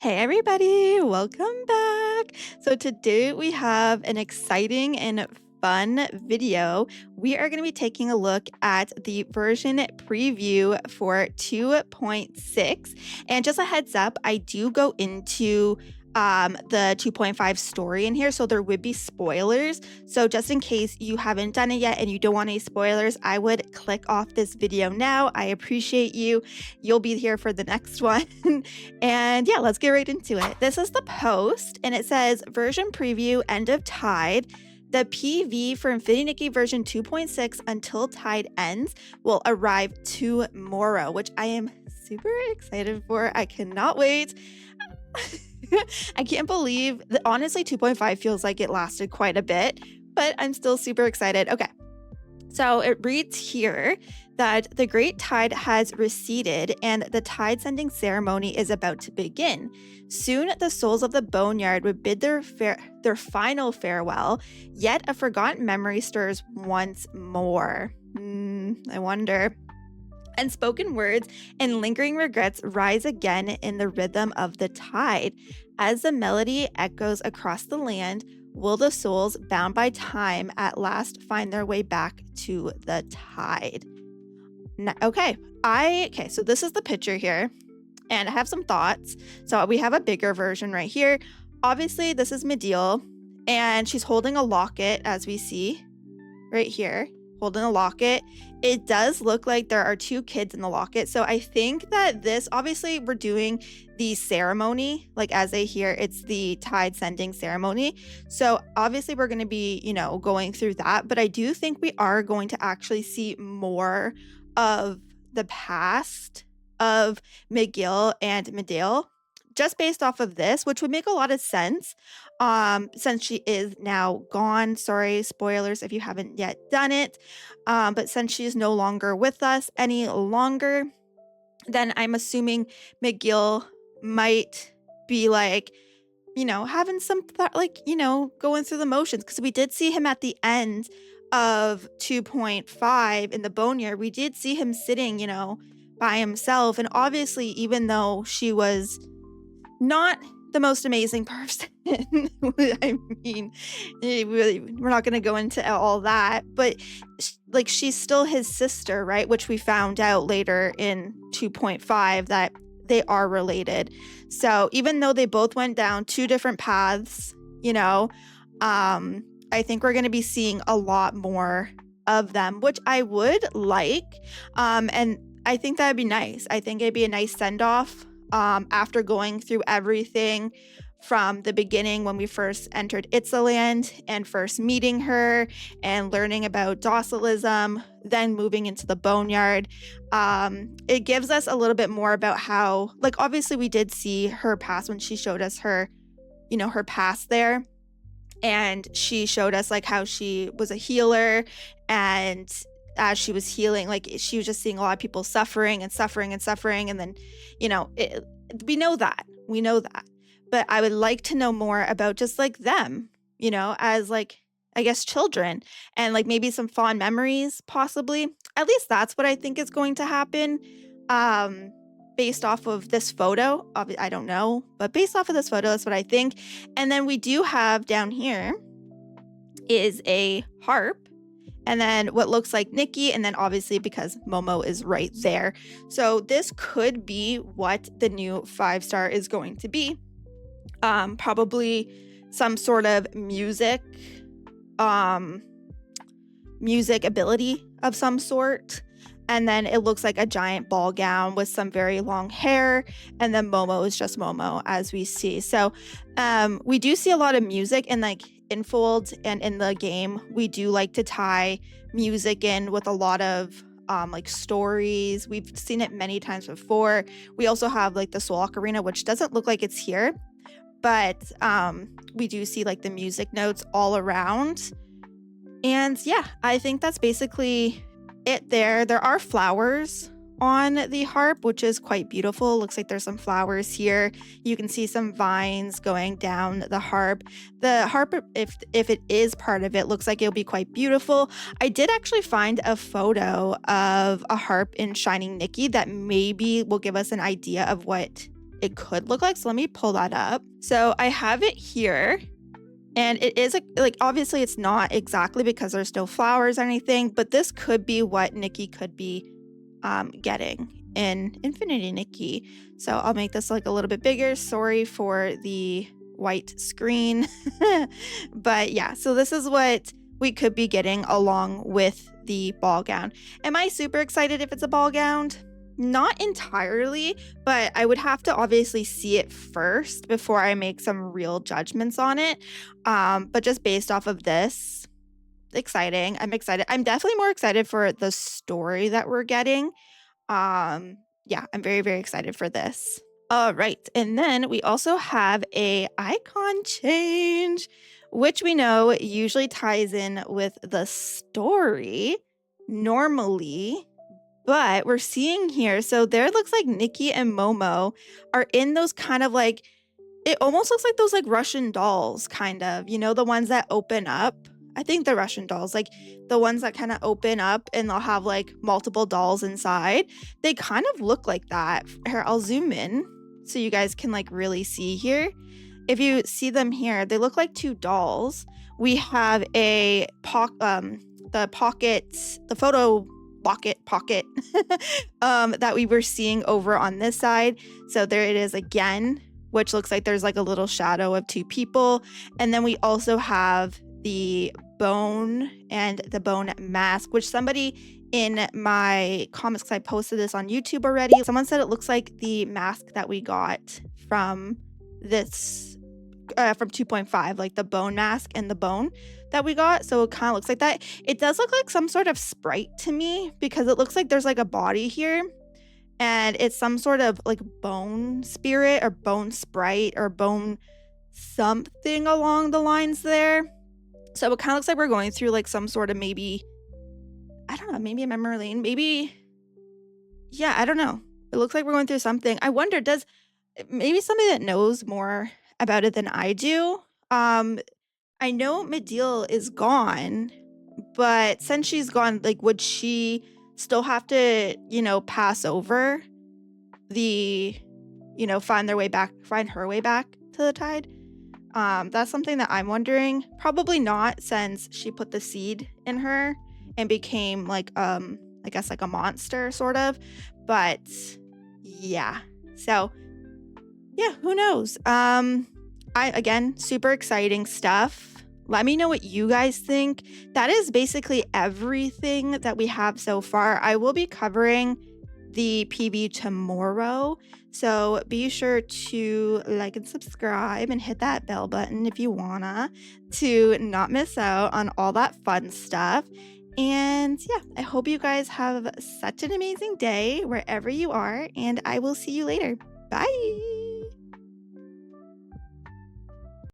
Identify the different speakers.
Speaker 1: Hey everybody, welcome back. So today we have an exciting and fun video. We are going to be taking a look at the version preview for 2.6. And just a heads up, I do go into the 2.5 story in here, so there would be spoilers. So just in case you haven't done it yet and you don't want any spoilers, I would click off this video now. I appreciate you. You'll be here for the next one. And yeah, let's get right into it. This is the post, and it says version preview, end of Tide. The PV for Infinity Nikki version 2.6 until Tide ends will arrive tomorrow, which I am super excited for. I cannot wait. I can't believe that honestly 2.5 feels like it lasted quite a bit, but I'm still super excited. Okay. So it reads here that the great tide has receded and the tide sending ceremony is about to begin. Soon the souls of the boneyard would bid their final farewell, yet a forgotten memory stirs once more. I wonder. Unspoken words and lingering regrets rise again in the rhythm of the tide. As the melody echoes across the land, will the souls bound by time at last find their way back to the tide? Okay, so this is the picture here, and I have some thoughts. So we have a bigger version right here. Obviously, this is Medeal, and she's holding a locket, as we see right here, holding a locket. It does look like there are two kids in the locket. So I think that this, obviously we're doing the ceremony, like as they hear, it's the tide sending ceremony. So obviously we're going to be, going through that. But I do think we are going to actually see more of the past of McGill and Medeal, just based off of this, which would make a lot of sense since she is now gone. Sorry, spoilers if you haven't yet done it. But since she is no longer with us any longer, then I'm assuming McGill might be like, having some going through the motions, because we did see him at the end of 2.5 in the boneyard. We did see him sitting, by himself. And obviously, even though she was not the most amazing person, I mean, we're not going to go into all that, but she's still his sister, right? Which we found out later in 2.5 that they are related. So even though they both went down two different paths, I think we're going to be seeing a lot more of them, which I would like. And I think that'd be nice. I think it'd be a nice send off after going through everything from the beginning when we first entered Itzaland and first meeting her and learning about docilism, then moving into the boneyard. It gives us a little bit more about how, obviously we did see her past when she showed us her, her past there. And she showed us how she was a healer, and as she was healing, she was just seeing a lot of people suffering and suffering and suffering. And then, we know that, but I would like to know more about just them, as I guess children, and maybe some fond memories, possibly. At least that's what I think is going to happen. Based off of this photo, I don't know, but based off of this photo, that's what I think. And then we do have down here is a harp, and then what looks like Nikki, and then obviously because Momo is right there. So this could be what the new 5-star is going to be. Probably some sort of music ability of some sort. And then it looks like a giant ball gown with some very long hair. And then Momo is just Momo, as we see. So we do see a lot of music in Infold, and in the game, we do like to tie music in with a lot of stories. We've seen it many times before. We also have the Soul Ocarina, which doesn't look like it's here, but we do see the music notes all around. And yeah, I think that's basically it there. There are flowers on the harp, which is quite beautiful. Looks like there's some flowers here. You can see some vines going down the harp. The harp, if it is part of it, looks like it'll be quite beautiful. I did actually find a photo of a harp in Shining Nikki that maybe will give us an idea of what it could look like. So let me pull that up. So I have it here. And it is like, obviously it's not exactly because there's no flowers or anything, but this could be what Nikki could be getting in Infinity Nikki. So I'll make this like a little bit bigger. Sorry for the white screen. But yeah, so this is what we could be getting along with the ball gown. Am I super excited if it's a ball gown? Not entirely, but I would have to obviously see it first before I make some real judgments on it. But just based off of this, exciting. I'm excited. I'm definitely more excited for the story that we're getting. Yeah, I'm very, very excited for this. All right. And then we also have a icon change, which we know usually ties in with the story normally. But we're seeing here, so there it looks like Nikki and Momo are in those kind of like, it almost looks like those like Russian dolls, kind of, you know, the ones that open up. I think the Russian dolls, like the ones that kind of open up and they'll have like multiple dolls inside. They kind of look like that. Here, I'll zoom in so you guys can like really see here. If you see them here, they look like two dolls. We have the photo pocket that we were seeing over on this side. So there it is again, which looks like there's like a little shadow of two people. And then we also have the bone and the bone mask, which somebody in my comments, because I posted this on YouTube already, someone said it looks like the mask that we got from this from 2.5, like the bone mask and the bone that we got. So it kind of looks like that. It does look like some sort of sprite to me because it looks like there's like a body here and it's some sort of like bone spirit or bone sprite or bone something along the lines there. So it kind of looks like we're going through like some sort of maybe, I don't know, maybe a memory lane, maybe, yeah, I don't know. It looks like we're going through something. I wonder, does maybe somebody that knows more about it than I do. I know Mediel is gone, but since she's gone, like, would she still have to, you know, pass over the, you know, find her way back to the tide? That's something that I'm wondering. Probably not, since she put the seed in her and became like, I guess like a monster sort of. But yeah, so yeah, who knows? Again, super exciting stuff. Let me know what you guys think. That is basically everything that we have so far. I will be covering the PV tomorrow, so be sure to like and subscribe and hit that bell button if you wanna, to not miss out on all that fun stuff. And yeah, I hope you guys have such an amazing day wherever you are, and I will see you later. Bye.